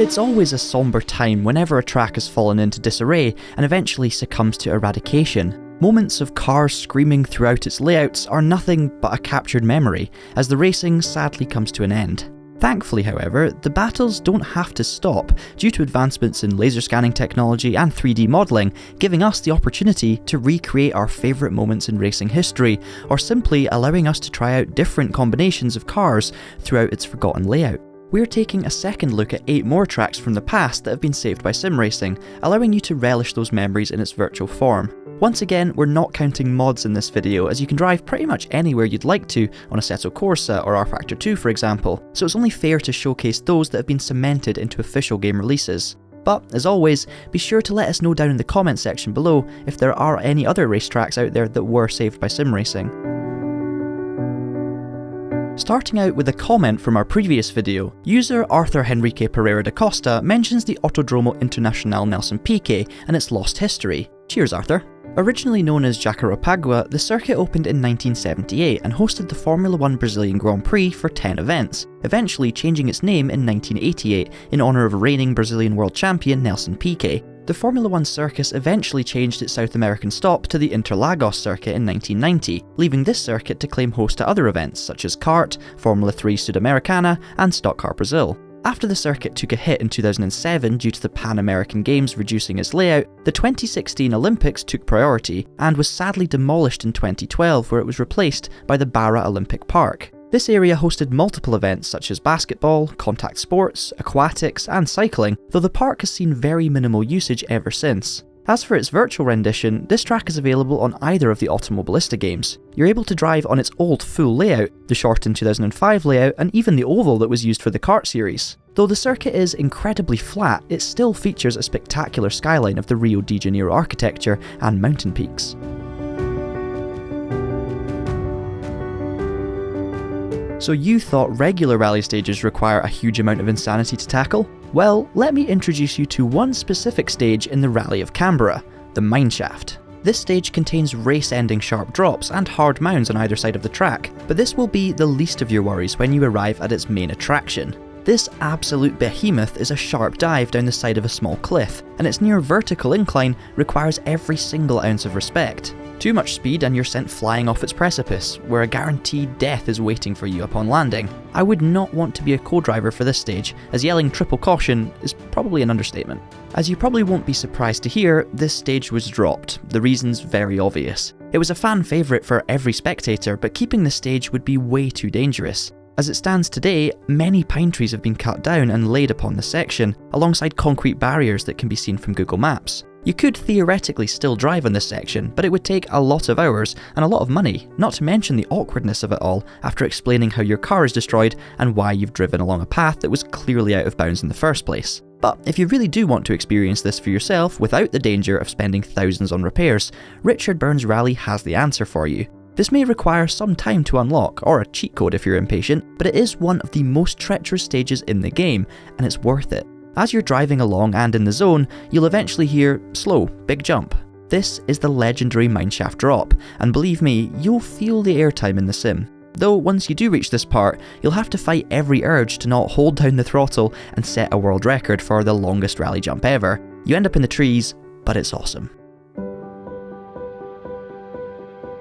It's always a somber time whenever a track has fallen into disarray and eventually succumbs to eradication. Moments of cars screaming throughout its layouts are nothing but a captured memory, as the racing sadly comes to an end. Thankfully, however, the battles don't have to stop due to advancements in laser scanning technology and 3D modelling, giving us the opportunity to recreate our favourite moments in racing history, or simply allowing us to try out different combinations of cars throughout its forgotten layout. We're taking a second look at 8 more tracks from the past that have been saved by sim racing, allowing you to relish those memories in its virtual form. Once again, we're not counting mods in this video, as you can drive pretty much anywhere you'd like to on Assetto Corsa or R-Factor 2 for example, so it's only fair to showcase those that have been cemented into official game releases. But, as always, be sure to let us know down in the comment section below if there are any other racetracks out there that were saved by sim racing. Starting out with a comment from our previous video, user Arthur Henrique Pereira da Costa mentions the Autodromo Internacional Nelson Piquet and its lost history. Cheers, Arthur. Originally known as Jacarapagua, the circuit opened in 1978 and hosted the Formula 1 Brazilian Grand Prix for 10 events, eventually changing its name in 1988 in honour of reigning Brazilian world champion Nelson Piquet. The Formula 1 circus eventually changed its South American stop to the Interlagos circuit in 1990, leaving this circuit to claim host to other events such as kart, Formula 3 Sudamericana and Stock Car Brazil. After the circuit took a hit in 2007 due to the Pan American Games reducing its layout, the 2016 Olympics took priority and was sadly demolished in 2012, where it was replaced by the Barra Olympic Park. This area hosted multiple events such as basketball, contact sports, aquatics and cycling, though the park has seen very minimal usage ever since. As for its virtual rendition, this track is available on either of the Automobilista games. You're able to drive on its old full layout, the shortened 2005 layout, and even the oval that was used for the kart series. Though the circuit is incredibly flat, it still features a spectacular skyline of the Rio de Janeiro architecture and mountain peaks. So you thought regular rally stages require a huge amount of insanity to tackle? Well, let me introduce you to one specific stage in the Rally of Canberra, the Mineshaft. This stage contains race-ending sharp drops and hard mounds on either side of the track, but this will be the least of your worries when you arrive at its main attraction. This absolute behemoth is a sharp dive down the side of a small cliff, and its near vertical incline requires every single ounce of respect. Too much speed and you're sent flying off its precipice, where a guaranteed death is waiting for you upon landing. I would not want to be a co-driver for this stage, as yelling triple caution is probably an understatement. As you probably won't be surprised to hear, this stage was dropped, the reason's very obvious. It was a fan favourite for every spectator, but keeping the stage would be way too dangerous. As it stands today, many pine trees have been cut down and laid upon the section, alongside concrete barriers that can be seen from Google Maps. You could theoretically still drive on this section, but it would take a lot of hours and a lot of money, not to mention the awkwardness of it all after explaining how your car is destroyed and why you've driven along a path that was clearly out of bounds in the first place. But if you really do want to experience this for yourself without the danger of spending thousands on repairs, Richard Burns Rally has the answer for you. This may require some time to unlock, or a cheat code if you're impatient, but it is one of the most treacherous stages in the game, and it's worth it. As you're driving along and in the zone, you'll eventually hear slow, big jump. This is the legendary Mineshaft drop, and believe me, you'll feel the airtime in the sim. Though once you do reach this part, you'll have to fight every urge to not hold down the throttle and set a world record for the longest rally jump ever. You end up in the trees, but it's awesome.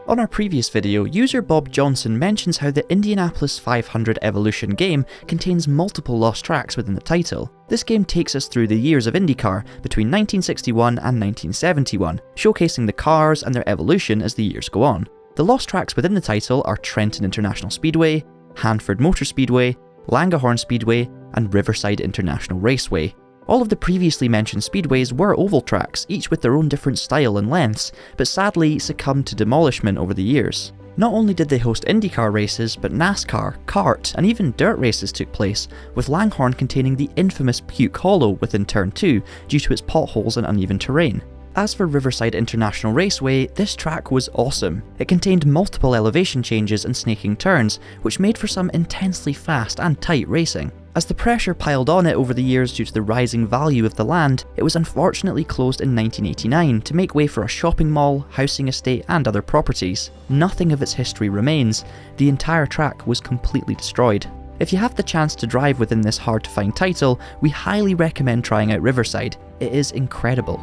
On our previous video, user Bob Johnson mentions how the Indianapolis 500 Evolution game contains multiple lost tracks within the title. This game takes us through the years of IndyCar between 1961 and 1971, showcasing the cars and their evolution as the years go on. The lost tracks within the title are Trenton International Speedway, Hanford Motor Speedway, Langhorne Speedway, and Riverside International Raceway. All of the previously mentioned speedways were oval tracks, each with their own different style and lengths, but sadly succumbed to demolishment over the years. Not only did they host IndyCar races, but NASCAR, kart, and even dirt races took place, with Langhorne containing the infamous Pukekohe within Turn 2 due to its potholes and uneven terrain. As for Riverside International Raceway, this track was awesome. It contained multiple elevation changes and snaking turns, which made for some intensely fast and tight racing. As the pressure piled on it over the years due to the rising value of the land, it was unfortunately closed in 1989 to make way for a shopping mall, housing estate and other properties. Nothing of its history remains. The entire track was completely destroyed. If you have the chance to drive within this hard to find title, we highly recommend trying out Riverside. It is incredible.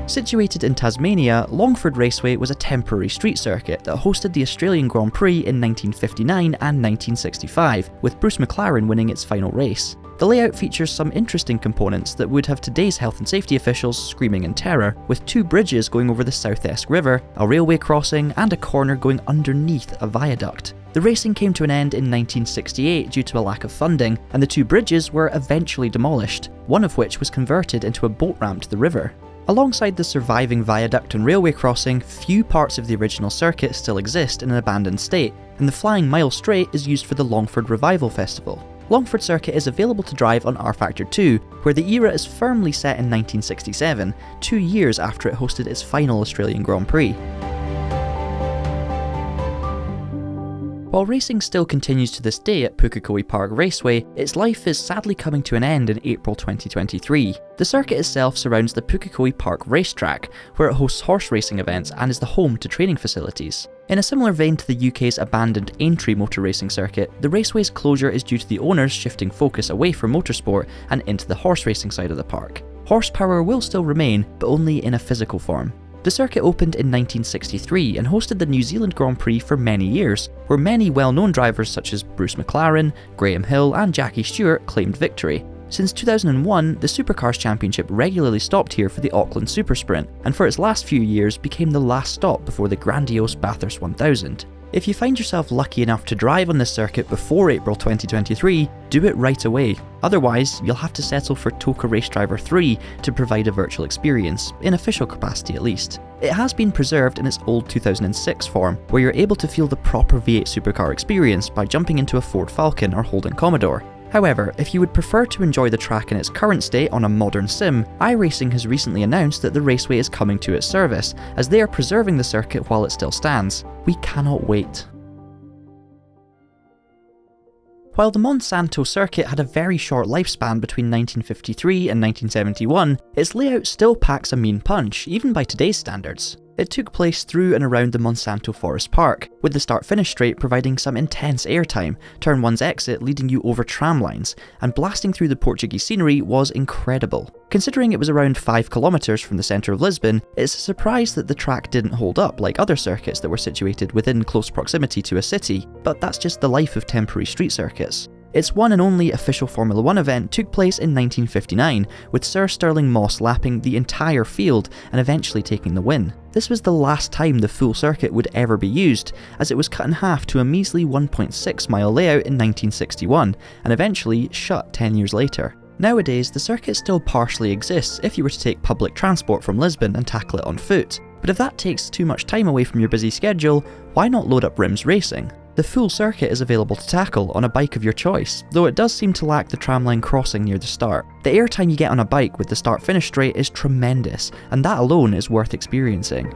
Situated in Tasmania, Longford Raceway was a temporary street circuit that hosted the Australian Grand Prix in 1959 and 1965, with Bruce McLaren winning its final race. The layout features some interesting components that would have today's health and safety officials screaming in terror, with 2 bridges going over the South Esk River, a railway crossing, and a corner going underneath a viaduct. The racing came to an end in 1968 due to a lack of funding, and the 2 bridges were eventually demolished, one of which was converted into a boat ramp to the river. Alongside the surviving viaduct and railway crossing, few parts of the original circuit still exist in an abandoned state, and the Flying Mile Straight is used for the Longford Revival Festival. Longford Circuit is available to drive on R-Factor 2, where the era is firmly set in 1967, 2 years after it hosted its final Australian Grand Prix. While racing still continues to this day at Pukekohe Park Raceway, its life is sadly coming to an end in April 2023. The circuit itself surrounds the Pukekohe Park Racetrack, where it hosts horse racing events and is the home to training facilities. In a similar vein to the UK's abandoned Aintree motor racing circuit, the raceway's closure is due to the owners shifting focus away from motorsport and into the horse racing side of the park. Horsepower will still remain, but only in a physical form. The circuit opened in 1963 and hosted the New Zealand Grand Prix for many years, where many well-known drivers such as Bruce McLaren, Graham Hill and Jackie Stewart claimed victory. Since 2001, the Supercars Championship regularly stopped here for the Auckland Super Sprint, and for its last few years became the last stop before the grandiose Bathurst 1000. If you find yourself lucky enough to drive on this circuit before April 2023, do it right away. Otherwise, you'll have to settle for TOCA Race Driver 3 to provide a virtual experience, in official capacity at least. It has been preserved in its old 2006 form, where you're able to feel the proper V8 supercar experience by jumping into a Ford Falcon or Holden Commodore. However, if you would prefer to enjoy the track in its current state on a modern sim, iRacing has recently announced that the raceway is coming to its service, as they are preserving the circuit while it still stands. We cannot wait. While the Monsanto circuit had a very short lifespan between 1953 and 1971, its layout still packs a mean punch, even by today's standards. It took place through and around the Monsanto Forest Park, with the start-finish straight providing some intense airtime, turn 1's exit leading you over tram lines, and blasting through the Portuguese scenery was incredible. Considering it was around 5 kilometres from the centre of Lisbon, it's a surprise that the track didn't hold up like other circuits that were situated within close proximity to a city, but that's just the life of temporary street circuits. Its one and only official Formula 1 event took place in 1959, with Sir Stirling Moss lapping the entire field and eventually taking the win. This was the last time the full circuit would ever be used, as it was cut in half to a measly 1.6 mile layout in 1961, and eventually shut 10 years later. Nowadays, the circuit still partially exists if you were to take public transport from Lisbon and tackle it on foot, but if that takes too much time away from your busy schedule, why not load up Rims Racing? The full circuit is available to tackle on a bike of your choice, though it does seem to lack the tramline crossing near the start. The airtime you get on a bike with the start-finish straight is tremendous, and that alone is worth experiencing.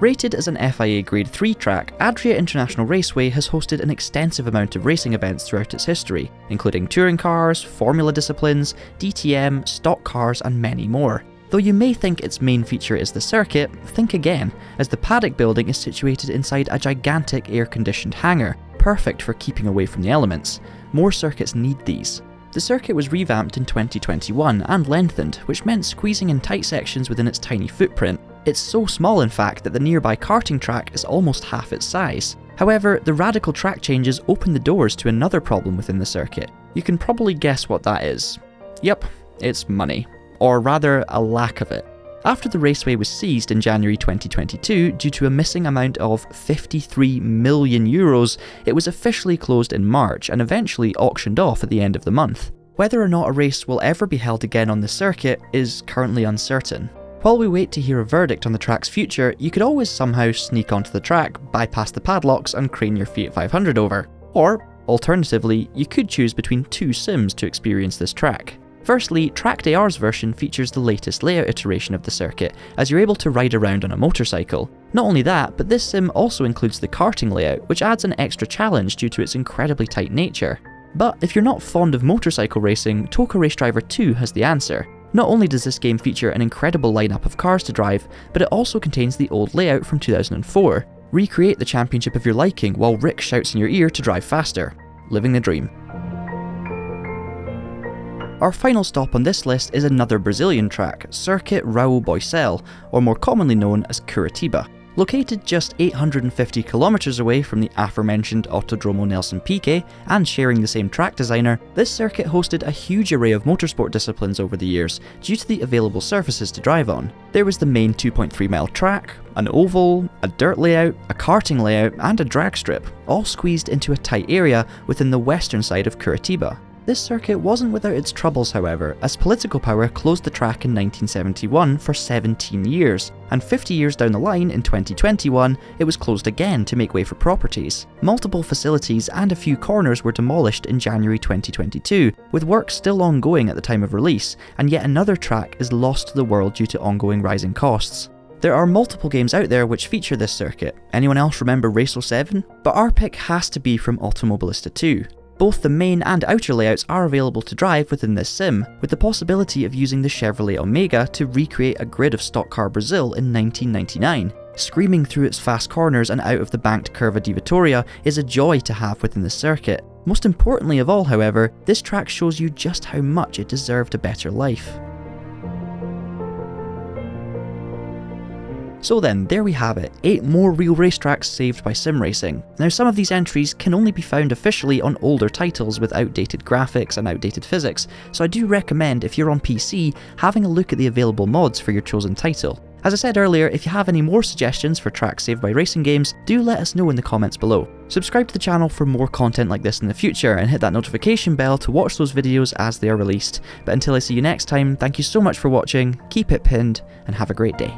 Rated as an FIA Grade 3 track, Adria International Raceway has hosted an extensive amount of racing events throughout its history, including touring cars, formula disciplines, DTM, stock cars and many more. Though you may think its main feature is the circuit, think again, as the paddock building is situated inside a gigantic air-conditioned hangar, perfect for keeping away from the elements. More circuits need these. The circuit was revamped in 2021 and lengthened, which meant squeezing in tight sections within its tiny footprint. It's so small in fact that the nearby karting track is almost half its size. However, the radical track changes open the doors to another problem within the circuit. You can probably guess what that is. Yep, it's money. Or rather, a lack of it. After the raceway was seized in January 2022 due to a missing amount of €53 million, it was officially closed in March and eventually auctioned off at the end of the month. Whether or not a race will ever be held again on the circuit is currently uncertain. While we wait to hear a verdict on the track's future, you could always somehow sneak onto the track, bypass the padlocks and crane your Fiat 500 over. Or, alternatively, you could choose between 2 sims to experience this track. Firstly, Track AR's version features the latest layout iteration of the circuit, as you're able to ride around on a motorcycle. Not only that, but this sim also includes the karting layout, which adds an extra challenge due to its incredibly tight nature. But if you're not fond of motorcycle racing, TOCA Race Driver 2 has the answer. Not only does this game feature an incredible lineup of cars to drive, but it also contains the old layout from 2004. Recreate the championship of your liking while Rick shouts in your ear to drive faster. Living the dream. Our final stop on this list is another Brazilian track, Circuit Raul Boisel, or more commonly known as Curitiba. Located just 850 kilometers away from the aforementioned Autódromo Nelson Piquet and sharing the same track designer, this circuit hosted a huge array of motorsport disciplines over the years due to the available surfaces to drive on. There was the main 2.3 mile track, an oval, a dirt layout, a karting layout and a drag strip, all squeezed into a tight area within the western side of Curitiba. This circuit wasn't without its troubles however, as political power closed the track in 1971 for 17 years, and 50 years down the line in 2021, it was closed again to make way for properties. Multiple facilities and a few corners were demolished in January 2022, with work still ongoing at the time of release, and yet another track is lost to the world due to ongoing rising costs. There are multiple games out there which feature this circuit. Anyone else remember Race 07? But our pick has to be from Automobilista 2. Both the main and outer layouts are available to drive within this sim, with the possibility of using the Chevrolet Omega to recreate a grid of Stock Car Brazil in 1999. Screaming through its fast corners and out of the banked Curva de Vitória is a joy to have within the circuit. Most importantly of all, however, this track shows you just how much it deserved a better life. So then, there we have it, 8 more real racetracks saved by sim racing. Now some of these entries can only be found officially on older titles with outdated graphics and outdated physics, so I do recommend, if you're on PC, having a look at the available mods for your chosen title. As I said earlier, if you have any more suggestions for tracks saved by racing games, do let us know in the comments below. Subscribe to the channel for more content like this in the future, and hit that notification bell to watch those videos as they are released. But until I see you next time, thank you so much for watching, keep it pinned, and have a great day.